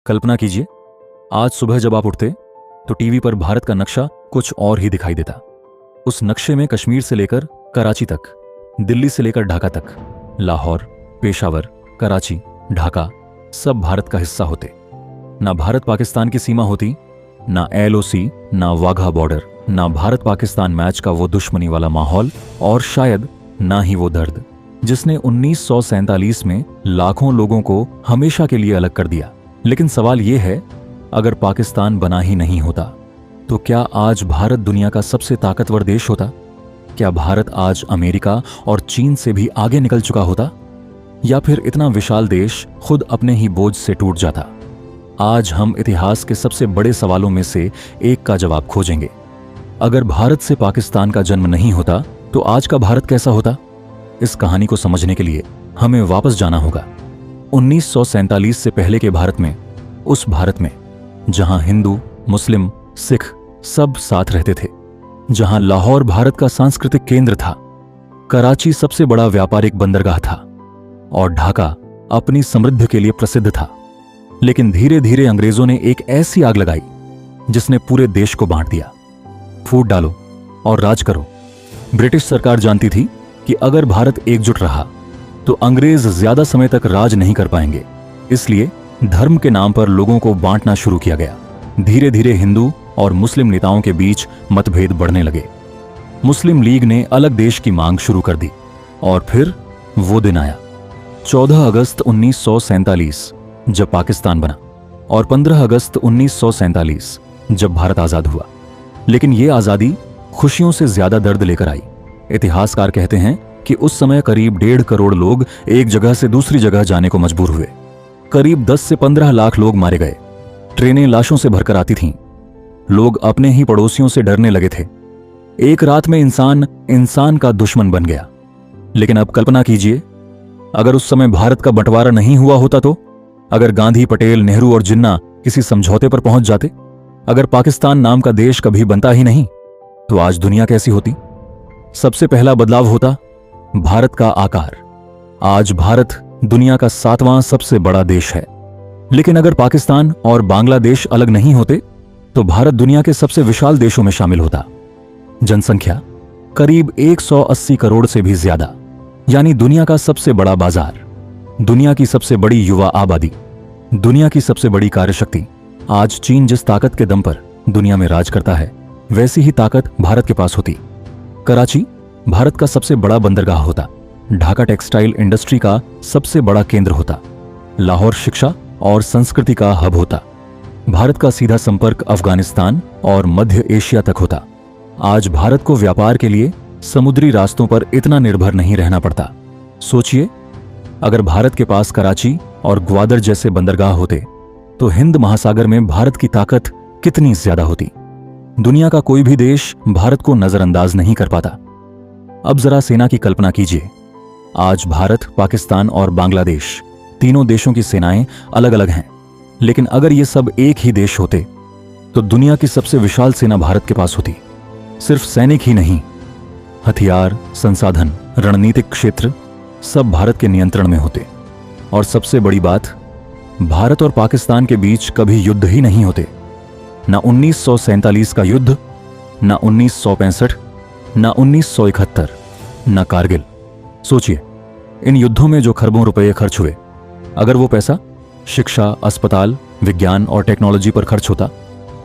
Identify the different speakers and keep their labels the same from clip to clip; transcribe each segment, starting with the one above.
Speaker 1: कल्पना कीजिए, आज सुबह जब आप उठते तो टीवी पर भारत का नक्शा कुछ और ही दिखाई देता। उस नक्शे में कश्मीर से लेकर कराची तक, दिल्ली से लेकर ढाका तक, लाहौर, पेशावर, कराची, ढाका सब भारत का हिस्सा होते। ना भारत पाकिस्तान की सीमा होती, ना LOC, ना वाघा बॉर्डर, ना भारत पाकिस्तान मैच का वो दुश्मनी वाला माहौल, और शायद ना ही वो दर्द जिसने 1947 में लाखों लोगों को हमेशा के लिए अलग कर दिया। लेकिन सवाल ये है, अगर पाकिस्तान बना ही नहीं होता तो क्या आज भारत दुनिया का सबसे ताकतवर देश होता? क्या भारत आज अमेरिका और चीन से भी आगे निकल चुका होता? या फिर इतना विशाल देश खुद अपने ही बोझ से टूट जाता? आज हम इतिहास के सबसे बड़े सवालों में से एक का जवाब खोजेंगे। अगर भारत से पाकिस्तान का जन्म नहीं होता तो आज का भारत कैसा होता? इस कहानी को समझने के लिए हमें वापस जाना होगा 1947 से पहले के भारत में, उस भारत में जहां हिंदू, मुस्लिम, सिख सब साथ रहते थे, जहां लाहौर भारत का सांस्कृतिक केंद्र था, कराची सबसे बड़ा व्यापारिक बंदरगाह था और ढाका अपनी समृद्धि के लिए प्रसिद्ध था। लेकिन धीरे धीरे अंग्रेजों ने एक ऐसी आग लगाई जिसने पूरे देश को बांट दिया। फूट डालो और राज करो। ब्रिटिश सरकार जानती थी कि अगर भारत एकजुट रहा तो अंग्रेज ज्यादा समय तक राज नहीं कर पाएंगे। इसलिए धर्म के नाम पर लोगों को बांटना शुरू किया गया। धीरे धीरे हिंदू और मुस्लिम नेताओं के बीच मतभेद बढ़ने लगे। मुस्लिम लीग ने अलग देश की मांग शुरू कर दी और फिर वो दिन आया 14 अगस्त 1947 जब पाकिस्तान बना और 15 अगस्त 1947 जब भारत आजाद हुआ। लेकिन ये आजादी खुशियों से ज्यादा दर्द लेकर आई। इतिहासकार कहते हैं कि उस समय करीब 1.5 करोड़ लोग एक जगह से दूसरी जगह जाने को मजबूर हुए। करीब 10 से 15 लाख लोग मारे गए। ट्रेनें लाशों से भरकर आती थीं। लोग अपने ही पड़ोसियों से डरने लगे थे। एक रात में इंसान का दुश्मन बन गया। लेकिन अब कल्पना कीजिए, अगर उस समय भारत का बंटवारा नहीं हुआ होता तो? अगर गांधी, पटेल, नेहरू और जिन्ना किसी समझौते पर पहुंच जाते? अगर पाकिस्तान नाम का देश कभी बनता ही नहीं तो आज दुनिया कैसी होती? सबसे पहला बदलाव होता भारत का आकार। आज भारत दुनिया का 7वां सबसे बड़ा देश है। लेकिन अगर पाकिस्तान और बांग्लादेश अलग नहीं होते तो भारत दुनिया के सबसे विशाल देशों में शामिल होता। जनसंख्या करीब 180 करोड़ से भी ज्यादा, यानी दुनिया का सबसे बड़ा बाजार, दुनिया की सबसे बड़ी युवा आबादी, दुनिया की सबसे बड़ी कार्यशक्ति। आज चीन जिस ताकत के दम पर दुनिया में राज करता है, वैसी ही ताकत भारत के पास होती। कराची भारत का सबसे बड़ा बंदरगाह होता। ढाका टेक्सटाइल इंडस्ट्री का सबसे बड़ा केंद्र होता। लाहौर शिक्षा और संस्कृति का हब होता। भारत का सीधा संपर्क अफगानिस्तान और मध्य एशिया तक होता। आज भारत को व्यापार के लिए समुद्री रास्तों पर इतना निर्भर नहीं रहना पड़ता। सोचिए, अगर भारत के पास कराची और ग्वादर जैसे बंदरगाह होते तो हिंद महासागर में भारत की ताकत कितनी ज्यादा होती। दुनिया का कोई भी देश भारत को नजरअंदाज नहीं कर पाता। अब जरा सेना की कल्पना कीजिए। आज भारत, पाकिस्तान और बांग्लादेश तीनों देशों की सेनाएं अलग अलग हैं। लेकिन अगर ये सब एक ही देश होते तो दुनिया की सबसे विशाल सेना भारत के पास होती। सिर्फ सैनिक ही नहीं, हथियार, संसाधन, रणनीतिक क्षेत्र सब भारत के नियंत्रण में होते। और सबसे बड़ी बात, भारत और पाकिस्तान के बीच कभी युद्ध ही नहीं होते। ना 1947 का युद्ध, ना 1965, ना 1971, ना कारगिल। सोचिए, इन युद्धों में जो खरबों रुपए खर्च हुए, अगर वो पैसा शिक्षा, अस्पताल, विज्ञान और टेक्नोलॉजी पर खर्च होता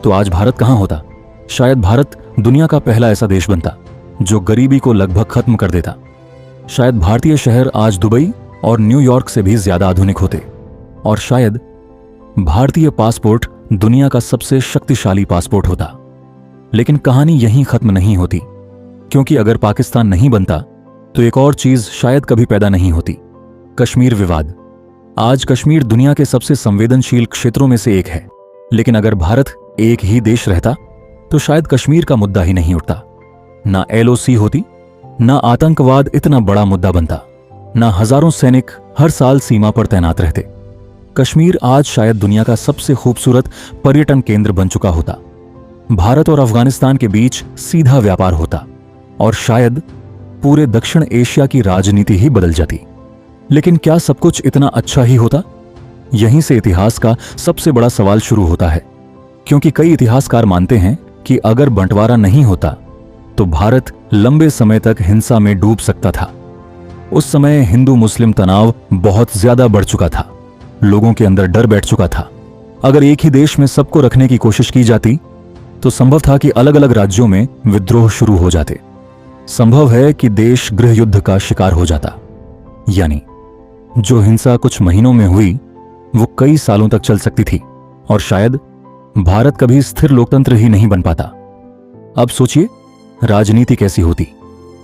Speaker 1: तो आज भारत कहां होता? शायद भारत दुनिया का पहला ऐसा देश बनता जो गरीबी को लगभग खत्म कर देता। शायद भारतीय शहर आज दुबई और न्यूयॉर्क से भी ज्यादा आधुनिक होते। और शायद भारतीय पासपोर्ट दुनिया का सबसे शक्तिशाली पासपोर्ट होता। लेकिन कहानी यहीं खत्म नहीं होती, क्योंकि अगर पाकिस्तान नहीं बनता तो एक और चीज शायद कभी पैदा नहीं होती। कश्मीर विवाद। आज कश्मीर दुनिया के सबसे संवेदनशील क्षेत्रों में से एक है। लेकिन अगर भारत एक ही देश रहता तो शायद कश्मीर का मुद्दा ही नहीं उठता। ना LOC होती, ना आतंकवाद इतना बड़ा मुद्दा बनता, ना हजारों सैनिक हर साल सीमा पर तैनात रहते। कश्मीर आज शायद दुनिया का सबसे खूबसूरत पर्यटन केंद्र बन चुका होता। भारत और अफगानिस्तान के बीच सीधा व्यापार होता और शायद पूरे दक्षिण एशिया की राजनीति ही बदल जाती। लेकिन क्या सब कुछ इतना अच्छा ही होता? यहीं से इतिहास का सबसे बड़ा सवाल शुरू होता है, क्योंकि कई इतिहासकार मानते हैं कि अगर बंटवारा नहीं होता तो भारत लंबे समय तक हिंसा में डूब सकता था। उस समय हिंदू मुस्लिम तनाव बहुत ज्यादा बढ़ चुका था, लोगों के अंदर डर बैठ चुका था। अगर एक ही देश में सबको रखने की कोशिश की जाती तो संभव था कि अलग अलग राज्यों में विद्रोह शुरू हो जाते। संभव है कि देश गृह युद्ध का शिकार हो जाता, यानी जो हिंसा कुछ महीनों में हुई वो कई सालों तक चल सकती थी और शायद भारत कभी स्थिर लोकतंत्र ही नहीं बन पाता। अब सोचिए राजनीति कैसी होती।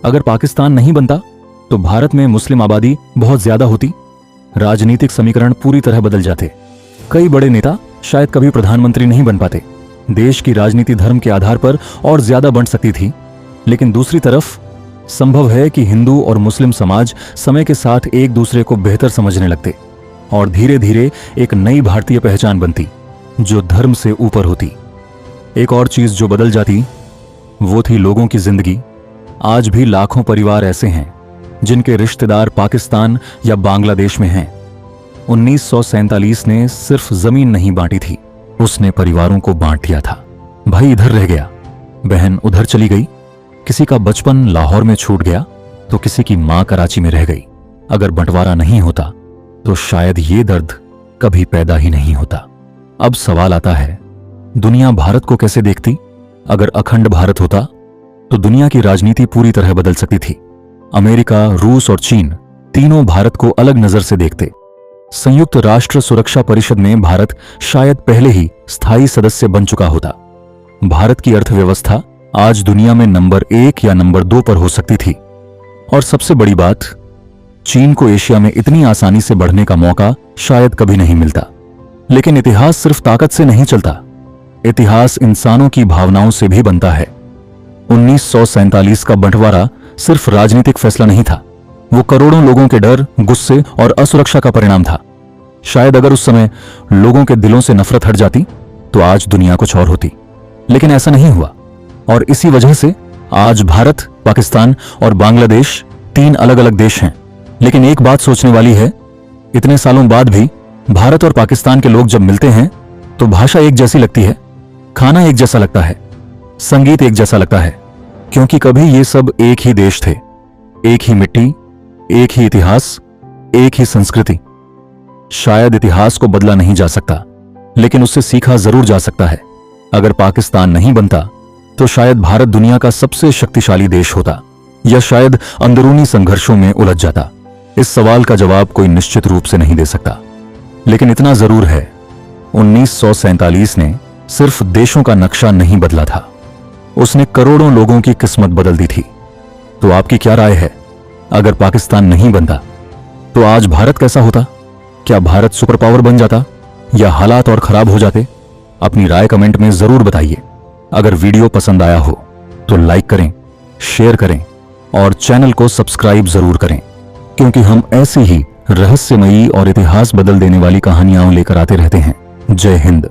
Speaker 1: अगर पाकिस्तान नहीं बनता तो भारत में मुस्लिम आबादी बहुत ज्यादा होती, राजनीतिक समीकरण पूरी तरह बदल जाते, कई बड़े नेता शायद कभी प्रधानमंत्री नहीं बन पाते, देश की राजनीति धर्म के आधार पर और ज्यादा बंट सकती थी। लेकिन दूसरी तरफ संभव है कि हिंदू और मुस्लिम समाज समय के साथ एक दूसरे को बेहतर समझने लगते और धीरे धीरे एक नई भारतीय पहचान बनती जो धर्म से ऊपर होती। एक और चीज जो बदल जाती वो थी लोगों की जिंदगी। आज भी लाखों परिवार ऐसे हैं जिनके रिश्तेदार पाकिस्तान या बांग्लादेश में हैं। 1947 ने सिर्फ जमीन नहीं बांटी थी, उसने परिवारों को बांट दिया था। भाई इधर रह गया, बहन उधर चली गई, किसी का बचपन लाहौर में छूट गया तो किसी की मां कराची में रह गई। अगर बंटवारा नहीं होता तो शायद ये दर्द कभी पैदा ही नहीं होता। अब सवाल आता है, दुनिया भारत को कैसे देखती? अगर अखंड भारत होता तो दुनिया की राजनीति पूरी तरह बदल सकती थी। अमेरिका, रूस और चीन तीनों भारत को अलग नजर से देखते। संयुक्त राष्ट्र सुरक्षा परिषद में भारत शायद पहले ही स्थायी सदस्य बन चुका होता। भारत की अर्थव्यवस्था आज दुनिया में नंबर 1 या नंबर 2 पर हो सकती थी। और सबसे बड़ी बात, चीन को एशिया में इतनी आसानी से बढ़ने का मौका शायद कभी नहीं मिलता। लेकिन इतिहास सिर्फ ताकत से नहीं चलता, इतिहास इंसानों की भावनाओं से भी बनता है। 1947 का बंटवारा सिर्फ राजनीतिक फैसला नहीं था, वो करोड़ों लोगों के डर, गुस्से और असुरक्षा का परिणाम था। शायद अगर उस समय लोगों के दिलों से नफरत हट जाती तो आज दुनिया कुछ और होती, लेकिन ऐसा नहीं हुआ। और इसी वजह से आज भारत, पाकिस्तान और बांग्लादेश 3 अलग अलग देश हैं। लेकिन एक बात सोचने वाली है, इतने सालों बाद भी भारत और पाकिस्तान के लोग जब मिलते हैं तो भाषा एक जैसी लगती है, खाना एक जैसा लगता है, संगीत एक जैसा लगता है, क्योंकि कभी ये सब एक ही देश थे, एक ही मिट्टी, एक ही इतिहास, एक ही संस्कृति। शायद इतिहास को बदला नहीं जा सकता, लेकिन उससे सीखा जरूर जा सकता है। अगर पाकिस्तान नहीं बनता तो शायद भारत दुनिया का सबसे शक्तिशाली देश होता, या शायद अंदरूनी संघर्षों में उलझ जाता। इस सवाल का जवाब कोई निश्चित रूप से नहीं दे सकता, लेकिन इतना जरूर है, 1947 ने सिर्फ देशों का नक्शा नहीं बदला था, उसने करोड़ों लोगों की किस्मत बदल दी थी। तो आपकी क्या राय है? अगर पाकिस्तान नहीं बनता तो आज भारत कैसा होता? क्या भारत सुपर पावर बन जाता या हालात और खराब हो जाते? अपनी राय कमेंट में जरूर बताइए। अगर वीडियो पसंद आया हो तो लाइक करें, शेयर करें और चैनल को सब्सक्राइब जरूर करें, क्योंकि हम ऐसी ही रहस्यमयी और इतिहास बदल देने वाली कहानियां लेकर आते रहते हैं। जय हिंद।